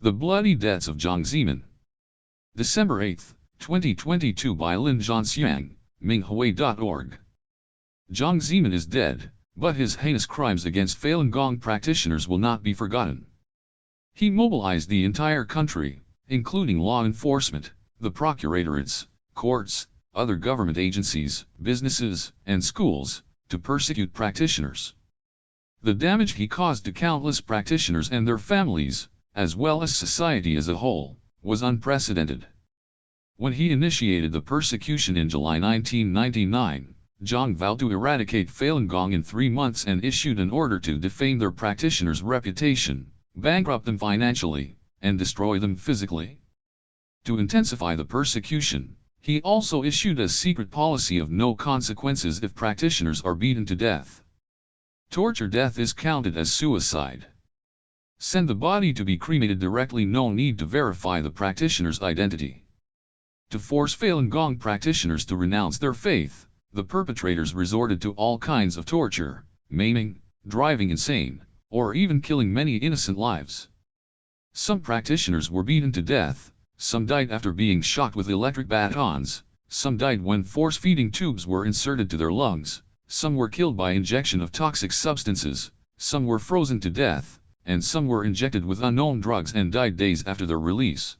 The Bloody Deaths of Jiang Zemin. December 8, 2022 by Lin Jiang, Minghui.org. Jiang Zemin is dead, but his heinous crimes against Falun Gong practitioners will not be forgotten. He mobilized the entire country, including law enforcement, the procuratorate, courts, other government agencies, businesses, and schools, to persecute practitioners. The damage he caused to countless practitioners and their families, as well as society as a whole, was unprecedented. When he initiated the persecution in July 1999, Jiang vowed to eradicate Falun Gong in 3 months and issued an order to defame their practitioners' reputation, bankrupt them financially, and destroy them physically. To intensify the persecution, he also issued a secret policy of no consequences if practitioners are beaten to death. Torture death is counted as suicide. Send the body to be cremated directly, no need to verify the practitioner's identity. To force Falun Gong practitioners to renounce their faith, the perpetrators resorted to all kinds of torture, maiming, driving insane, or even killing many innocent lives. Some practitioners were beaten to death, some died after being shocked with electric batons, some died when force-feeding tubes were inserted to their lungs, some were killed by injection of toxic substances, some were frozen to death, and some were injected with unknown drugs and died days after their release.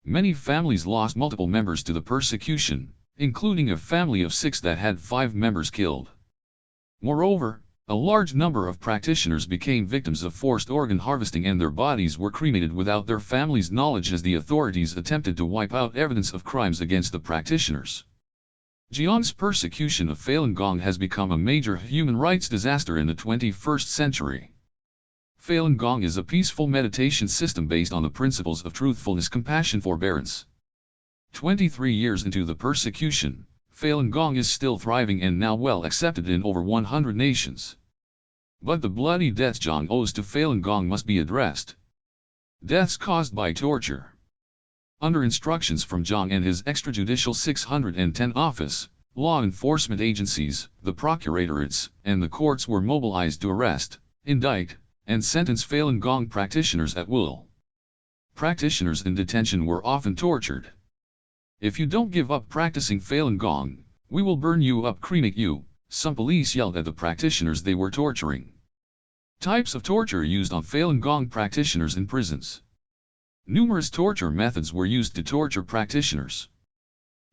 Many families lost multiple members to the persecution, including a family of 6 that had 5 members killed. Moreover, a large number of practitioners became victims of forced organ harvesting and their bodies were cremated without their families' knowledge as the authorities attempted to wipe out evidence of crimes against the practitioners. Jiang's persecution of Falun Gong has become a major human rights disaster in the 21st century. Falun Gong is a peaceful meditation system based on the principles of truthfulness, compassion, forbearance. 23 years into the persecution, Falun Gong is still thriving and now well accepted in over 100 nations. But the bloody deaths Jiang owes to Falun Gong must be addressed. Deaths caused by torture. Under instructions from Jiang and his extrajudicial 610 office, law enforcement agencies, the procuratorate, and the courts were mobilized to arrest, indict, and sentence Falun Gong practitioners at will. Practitioners in detention were often tortured. "If you don't give up practicing Falun Gong, we will burn you up, cremate you," some police yelled at the practitioners they were torturing. Types of torture used on Falun Gong practitioners in prisons. Numerous torture methods were used to torture practitioners.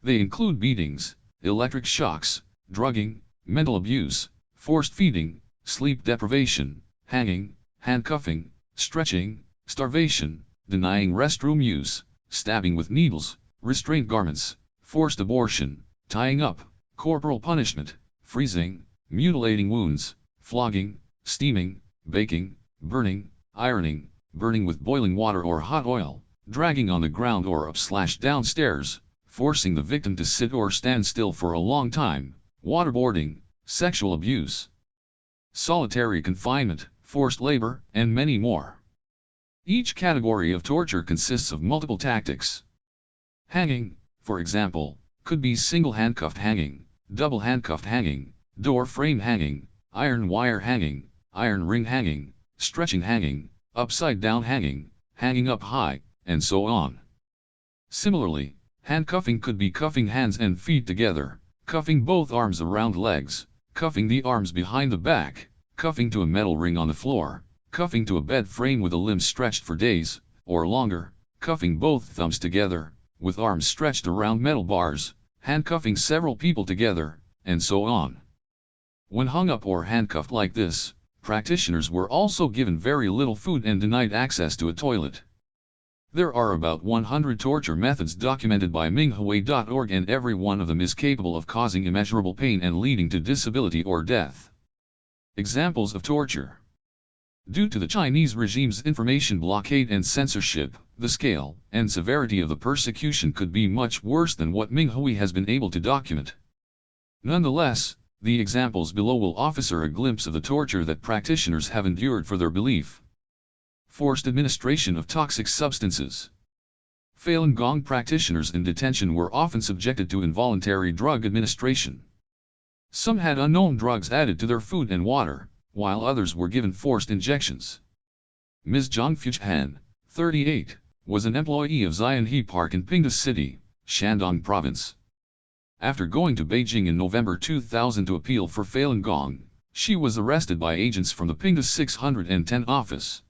They include beatings, electric shocks, drugging, mental abuse, forced feeding, sleep deprivation, hanging, handcuffing, stretching, starvation, denying restroom use, stabbing with needles, restraint garments, forced abortion, tying up, corporal punishment, freezing, mutilating wounds, flogging, steaming, baking, burning, ironing, burning with boiling water or hot oil, dragging on the ground or up/downstairs, forcing the victim to sit or stand still for a long time, waterboarding, sexual abuse, solitary confinement, forced labor, and many more. Each category of torture consists of multiple tactics. Hanging, for example, could be single handcuffed hanging, double handcuffed hanging, door frame hanging, iron wire hanging, iron ring hanging, stretching hanging, upside down hanging, hanging up high, and so on. Similarly, handcuffing could be cuffing hands and feet together, cuffing both arms around legs, cuffing the arms behind the back, cuffing to a metal ring on the floor, cuffing to a bed frame with a limb stretched for days, or longer, cuffing both thumbs together, with arms stretched around metal bars, handcuffing several people together, and so on. When hung up or handcuffed like this, practitioners were also given very little food and denied access to a toilet. There are about 100 torture methods documented by Minghui.org, and every one of them is capable of causing immeasurable pain and leading to disability or death. Examples of torture. Due to the Chinese regime's information blockade and censorship, the scale and severity of the persecution could be much worse than what Minghui has been able to document. Nonetheless, the examples below will offer a glimpse of the torture that practitioners have endured for their belief. Forced administration of toxic substances. Falun Gong practitioners in detention were often subjected to involuntary drug administration. Some had unknown drugs added to their food and water, while others were given forced injections. Ms. Zhang Fujian, 38, was an employee of Zemin Park in Pingda City, Shandong Province. After going to Beijing in November 2000 to appeal for Falun Gong, she was arrested by agents from the Pingda 610 office.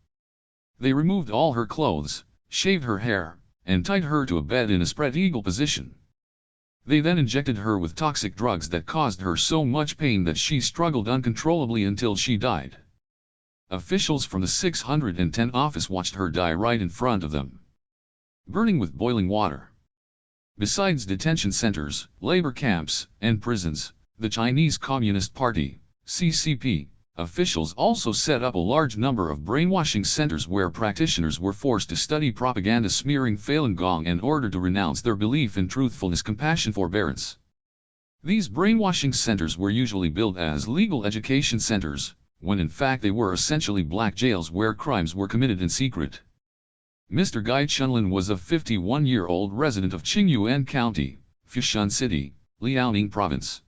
They removed all her clothes, shaved her hair, and tied her to a bed in a spread eagle position. They then injected her with toxic drugs that caused her so much pain that she struggled uncontrollably until she died. Officials from the 610 office watched her die right in front of them, burning with boiling water. Besides detention centers, labor camps, and prisons, the Chinese Communist Party, CCP, officials also set up a large number of brainwashing centers where practitioners were forced to study propaganda smearing Falun Gong in order to renounce their belief in truthfulness, compassion, forbearance. These brainwashing centers were usually billed as legal education centers, when in fact they were essentially black jails where crimes were committed in secret. Mr. Gai Chunlin was a 51-year-old resident of Qingyuan County, Fushan City, Liaoning Province.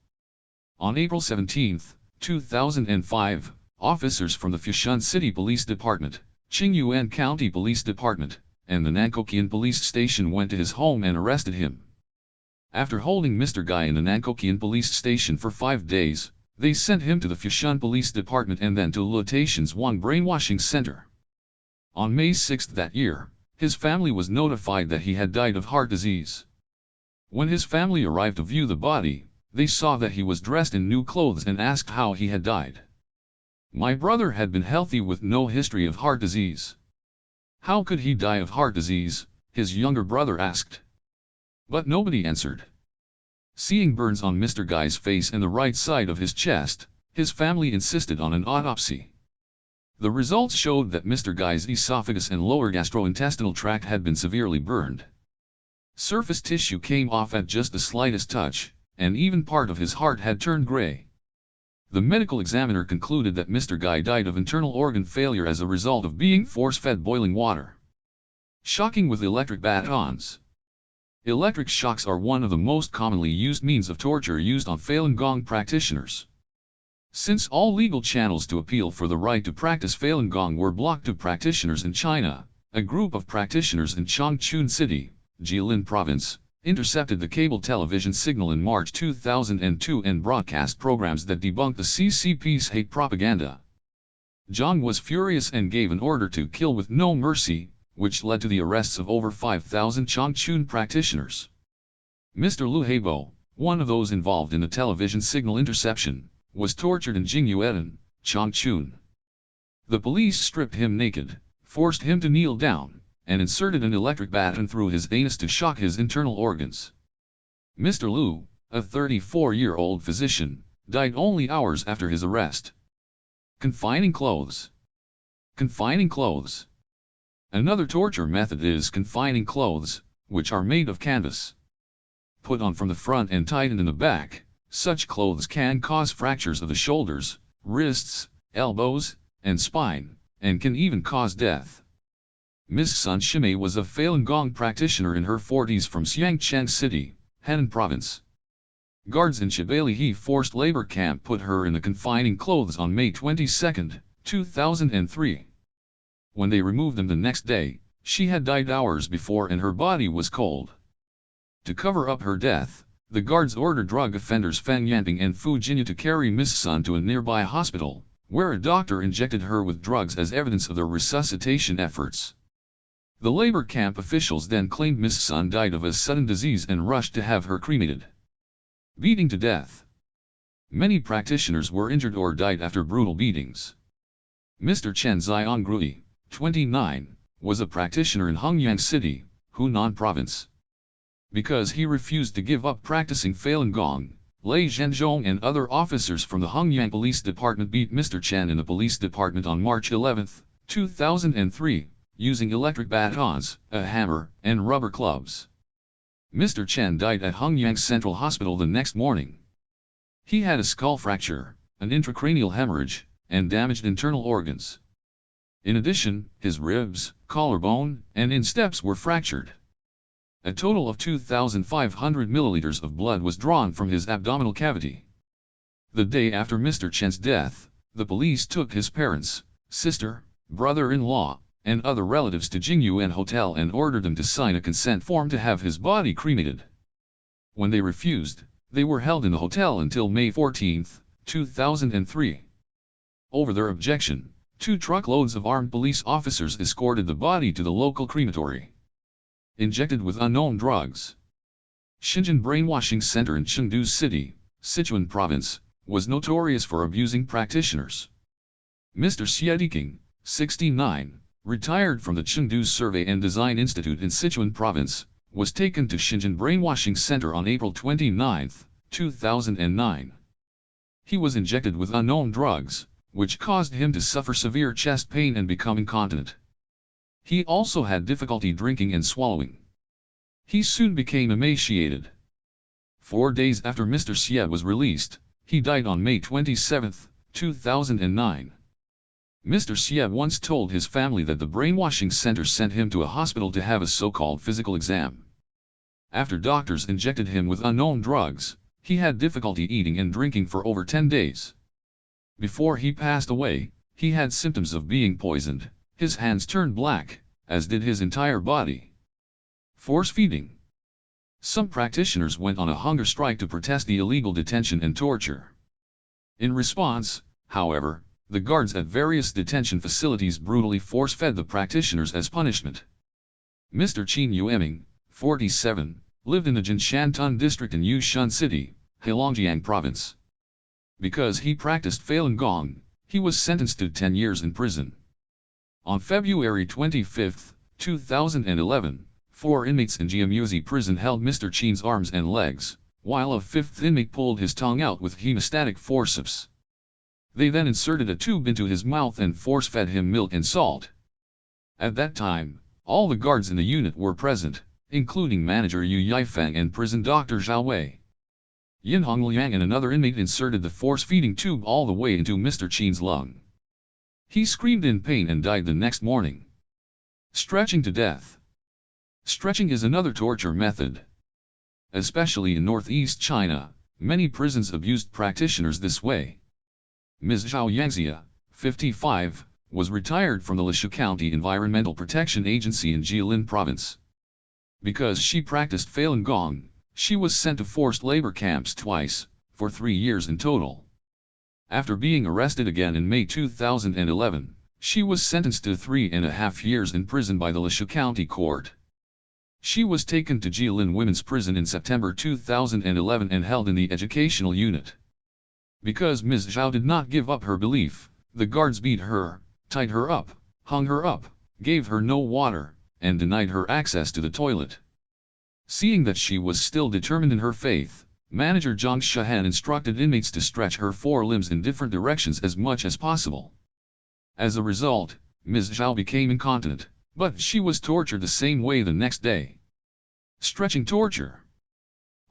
On April 17, 2005, officers from the Fushan City Police Department, Qingyuan County Police Department, and the Nankokian Police Station went to his home and arrested him. After holding Mr. Gai in the Nankokian Police Station for 5 days, they sent him to the Fushan Police Department and then to Lutation's Wang Brainwashing Center. On May 6 that year, his family was notified that he had died of heart disease. When his family arrived to view the body, they saw that he was dressed in new clothes and asked how he had died. "My brother had been healthy with no history of heart disease. How could he die of heart disease?" his younger brother asked. But nobody answered. Seeing burns on Mr. Gai's face and the right side of his chest, his family insisted on an autopsy. The results showed that Mr. Gai's esophagus and lower gastrointestinal tract had been severely burned. Surface tissue came off at just the slightest touch, and even part of his heart had turned gray. The medical examiner concluded that Mr. Gai died of internal organ failure as a result of being force-fed boiling water. Shocking with electric batons. Electric shocks are one of the most commonly used means of torture used on Falun Gong practitioners. Since all legal channels to appeal for the right to practice Falun Gong were blocked to practitioners in China, a group of practitioners in Changchun City, Jilin Province, intercepted the cable television signal in March 2002 and broadcast programs that debunked the CCP's hate propaganda. Jiang was furious and gave an order to kill with no mercy, which led to the arrests of over 5,000 Changchun practitioners. Mr. Liu Heibo, one of those involved in the television signal interception, was tortured in Jingyuan, Changchun. The police stripped him naked, forced him to kneel down, and inserted an electric baton through his anus to shock his internal organs. Mr. Liu, a 34-year-old physician, died only hours after his arrest. Confining clothes. Confining clothes. Another torture method is confining clothes, which are made of canvas. Put on from the front and tightened in the back, such clothes can cause fractures of the shoulders, wrists, elbows, and spine, and can even cause death. Ms. Sun Shimei was a Falun Gong practitioner in her 40s from Xiangcheng City, Henan Province. Guards in Chibalihi forced labor camp put her in the confining clothes on May 22, 2003. When they removed them the next day, she had died hours before and her body was cold. To cover up her death, the guards ordered drug offenders Feng Yanping and Fu Jinyu to carry Ms. Sun to a nearby hospital, where a doctor injected her with drugs as evidence of their resuscitation efforts. The labor camp officials then claimed Ms. Sun died of a sudden disease and rushed to have her cremated. Beating to death. Many practitioners were injured or died after brutal beatings. Mr. Chen Xiangrui, 29, was a practitioner in Hengyang City, Hunan Province. Because he refused to give up practicing Falun Gong, Lei Zhenzhong and other officers from the Hengyang Police Department beat Mr. Chen in the police department on March 11, 2003. Using electric batons, a hammer, and rubber clubs. Mr. Chen died at Hengyang Central Hospital the next morning. He had a skull fracture, an intracranial hemorrhage, and damaged internal organs. In addition, his ribs, collarbone, and insteps were fractured. A total of 2,500 milliliters of blood was drawn from his abdominal cavity. The day after Mr. Chen's death, the police took his parents, sister, brother-in-law, and other relatives to Jingyuan Hotel and ordered them to sign a consent form to have his body cremated. When they refused, they were held in the hotel until May 14, 2003. Over their objection, 2 truckloads of armed police officers escorted the body to the local crematory. Injected with unknown drugs. Xinjiang Brainwashing Center in Chengdu City, Sichuan Province, was notorious for abusing practitioners. Mr. Xie Diking, 69, retired from the Chengdu Survey and Design Institute in Sichuan Province, was taken to Xinjiang Brainwashing Center on April 29, 2009. He was injected with unknown drugs, which caused him to suffer severe chest pain and become incontinent. He also had difficulty drinking and swallowing. He soon became emaciated. 4 days after Mr. Xie was released, he died on May 27, 2009. Mr. Xie once told his family that the brainwashing center sent him to a hospital to have a so-called physical exam. After doctors injected him with unknown drugs, he had difficulty eating and drinking for over 10 days. Before he passed away, he had symptoms of being poisoned, his hands turned black, as did his entire body. Force feeding. Some practitioners went on a hunger strike to protest the illegal detention and torture. In response, however, the guards at various detention facilities brutally force-fed the practitioners as punishment. Mr. Qin Yueming, 47, lived in the Jinshantan district in Yushan City, Heilongjiang Province. Because he practiced Falun Gong, he was sentenced to 10 years in prison. On February 25, 2011, 4 inmates in Jiamuzi prison held Mr. Qin's arms and legs, while a 5th inmate pulled his tongue out with hemostatic forceps. They then inserted a tube into his mouth and force-fed him milk and salt. At that time, all the guards in the unit were present, including manager Yu Yifeng and prison doctor Zhao Wei. Yin Hongliang and another inmate inserted the force-feeding tube all the way into Mr. Qin's lung. He screamed in pain and died the next morning. Stretching to death. Stretching is another torture method. Especially in northeast China, many prisons abused practitioners this way. Ms. Zhao Yangxia, 55, was retired from the Lishu County Environmental Protection Agency in Jilin Province. Because she practiced Falun Gong, she was sent to forced labor camps twice, for 3 years in total. After being arrested again in May 2011, she was sentenced to 3.5 years in prison by the Lishu County Court. She was taken to Jilin Women's Prison in September 2011 and held in the educational unit. Because Ms. Zhao did not give up her belief, the guards beat her, tied her up, hung her up, gave her no water, and denied her access to the toilet. Seeing that she was still determined in her faith, manager Jiang Shahan instructed inmates to stretch her 4 limbs in different directions as much as possible. As a result, Ms. Zhao became incontinent, but she was tortured the same way the next day. Stretching torture.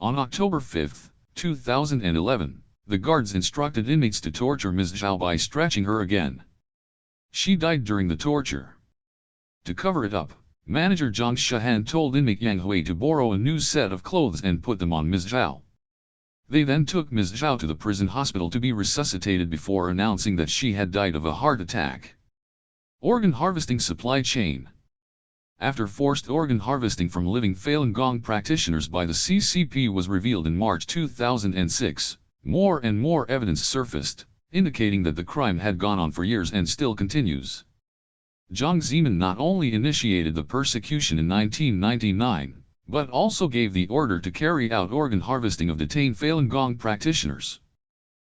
On October 5, 2011, the guards instructed inmates to torture Ms. Zhao by stretching her again. She died during the torture. To cover it up, manager Jiang Shahan told inmate Yang Hui to borrow a new set of clothes and put them on Ms. Zhao. They then took Ms. Zhao to the prison hospital to be resuscitated before announcing that she had died of a heart attack. Organ harvesting supply chain. After forced organ harvesting from living Falun Gong practitioners by the CCP was revealed in March 2006, more and more evidence surfaced, indicating that the crime had gone on for years and still continues. Jiang Zemin not only initiated the persecution in 1999, but also gave the order to carry out organ harvesting of detained Falun Gong practitioners.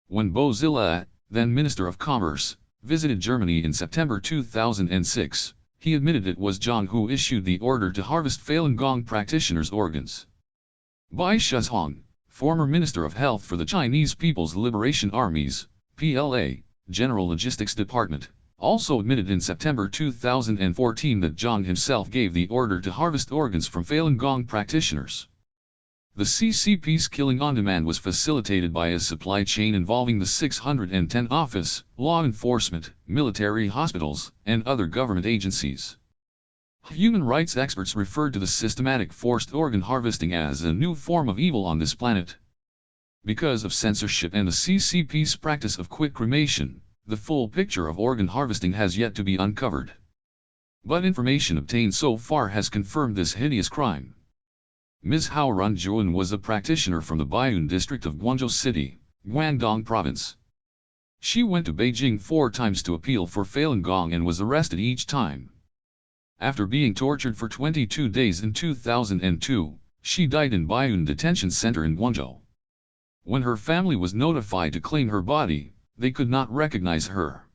When Bo Zilla, then Minister of Commerce, visited Germany in September 2006, he admitted it was Jiang who issued the order to harvest Falun Gong practitioners' organs. Bai Shizhong, former Minister of Health for the Chinese People's Liberation Armies, PLA, General Logistics Department, also admitted in September 2014 that Jiang himself gave the order to harvest organs from Falun Gong practitioners. The CCP's killing on demand was facilitated by a supply chain involving the 610 office, law enforcement, military hospitals, and other government agencies. Human rights experts referred to the systematic forced organ harvesting as a new form of evil on this planet. Because of censorship and the CCP's practice of quick cremation, the full picture of organ harvesting has yet to be uncovered. But information obtained so far has confirmed this hideous crime. Ms. Hao Runjuan was a practitioner from the Baiyun district of Guangzhou City, Guangdong Province. She went to Beijing 4 times to appeal for Falun Gong and was arrested each time. After being tortured for 22 days in 2002, she died in Baiyun Detention Center in Guangzhou. When her family was notified to claim her body, they could not recognize her.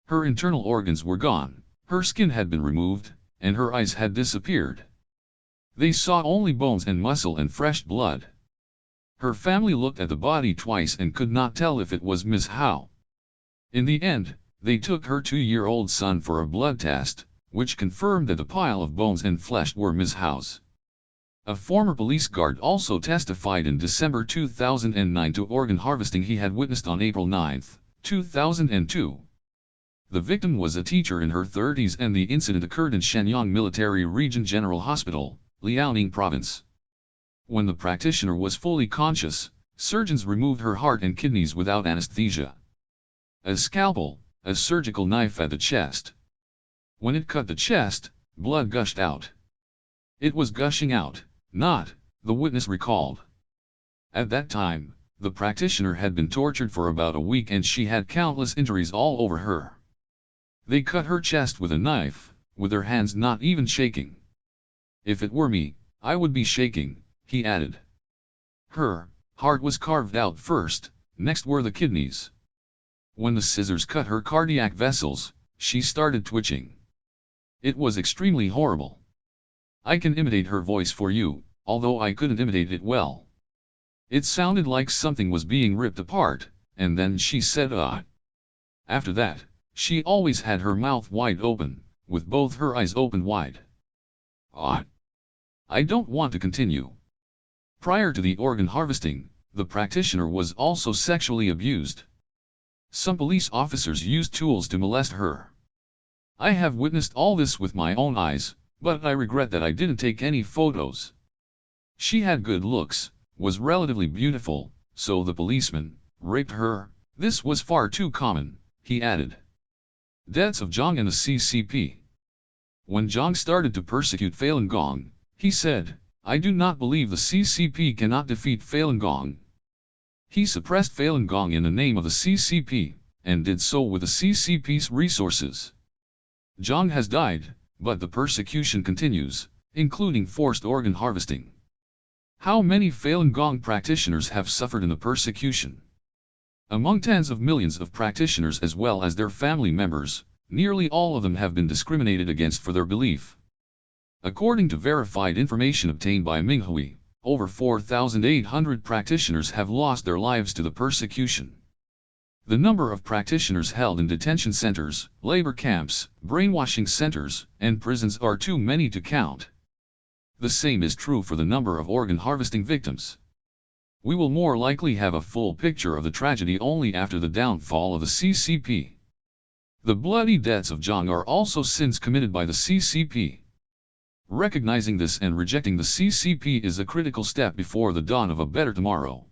Her internal organs were gone, her skin had been removed, and her eyes had disappeared. They saw only bones and muscle and fresh blood. Her family looked at the body twice and could not tell if it was Ms. Hao. In the end, they took her 2-year-old son for a blood test, which confirmed that the pile of bones and flesh were Ms. Hao's. A former police guard also testified in December 2009 to organ harvesting he had witnessed on April 9, 2002. The victim was a teacher in her 30s and the incident occurred in Shenyang Military Region General Hospital, Liaoning Province. When the practitioner was fully conscious, surgeons removed her heart and kidneys without anesthesia. A scalpel, a surgical knife at the chest. When it cut the chest, blood gushed out. It was gushing out, not, the witness recalled. At that time, the practitioner had been tortured for about a week and she had countless injuries all over her. They cut her chest with a knife, with her hands not even shaking. If it were me, I would be shaking, he added. Her heart was carved out first, next were the kidneys. When the scissors cut her cardiac vessels, she started twitching. It was extremely horrible. I can imitate her voice for you, although I couldn't imitate it well. It sounded like something was being ripped apart, and then she said ah. After that, she always had her mouth wide open, with both her eyes open wide. Ah. I don't want to continue. Prior to the organ harvesting, the practitioner was also sexually abused. Some police officers used tools to molest her. I have witnessed all this with my own eyes, but I regret that I didn't take any photos. She had good looks, was relatively beautiful, so the policeman raped her. This was far too common, he added. Deaths of Jiang and the CCP. When Jiang started to persecute Falun Gong, he said, I do not believe the CCP cannot defeat Falun Gong. He suppressed Falun Gong in the name of the CCP, and did so with the CCP's resources. Jiang has died, but the persecution continues, including forced organ harvesting. How many Falun Gong practitioners have suffered in the persecution? Among tens of millions of practitioners as well as their family members, nearly all of them have been discriminated against for their belief. According to verified information obtained by Minghui, over 4,800 practitioners have lost their lives to the persecution. The number of practitioners held in detention centers, labor camps, brainwashing centers, and prisons are too many to count. The same is true for the number of organ harvesting victims. We will more likely have a full picture of the tragedy only after the downfall of the CCP. The bloody deaths of Jiang are also sins committed by the CCP. Recognizing this and rejecting the CCP is a critical step before the dawn of a better tomorrow.